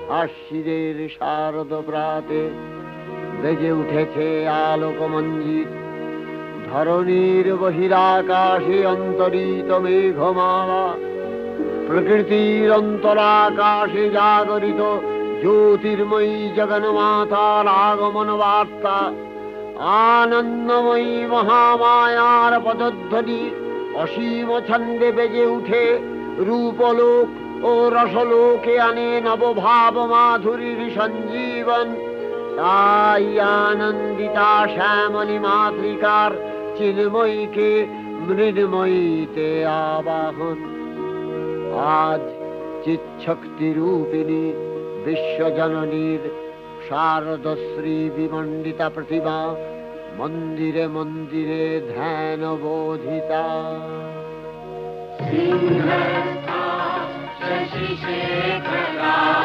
আশ্বিনের শারদ প্রাতে বেজে উঠেছে আলোক মঞ্জিত। ধরণীর বহিরাকাশে অন্তরিত মেঘমালা, প্রকৃতির অন্তরাকাশে জাগরিত জ্যোতির্ময়ী জগন্মাতার আগমন বার্তা। আনন্দময়ী মহামায়ার পদধ্বনি অসীম ছন্দে বেজে উঠে রূপলোক ও রসলোকে আনে নবভাব মাধুরীর সঞ্জীবন। তাই আনন্দিতা শ্যামলী মাতৃকার চিন্ময়ীকে মৃন্ময়ীতে আবাহন। আজ চিৎশক্তি রূপিণী বিশ্বজননীর শারদশ্রী বিমণ্ডিতা প্রতিমা মন্দিরে মন্দিরে ধ্যান বোধিতা। সিংহস্থা শশিশেখরা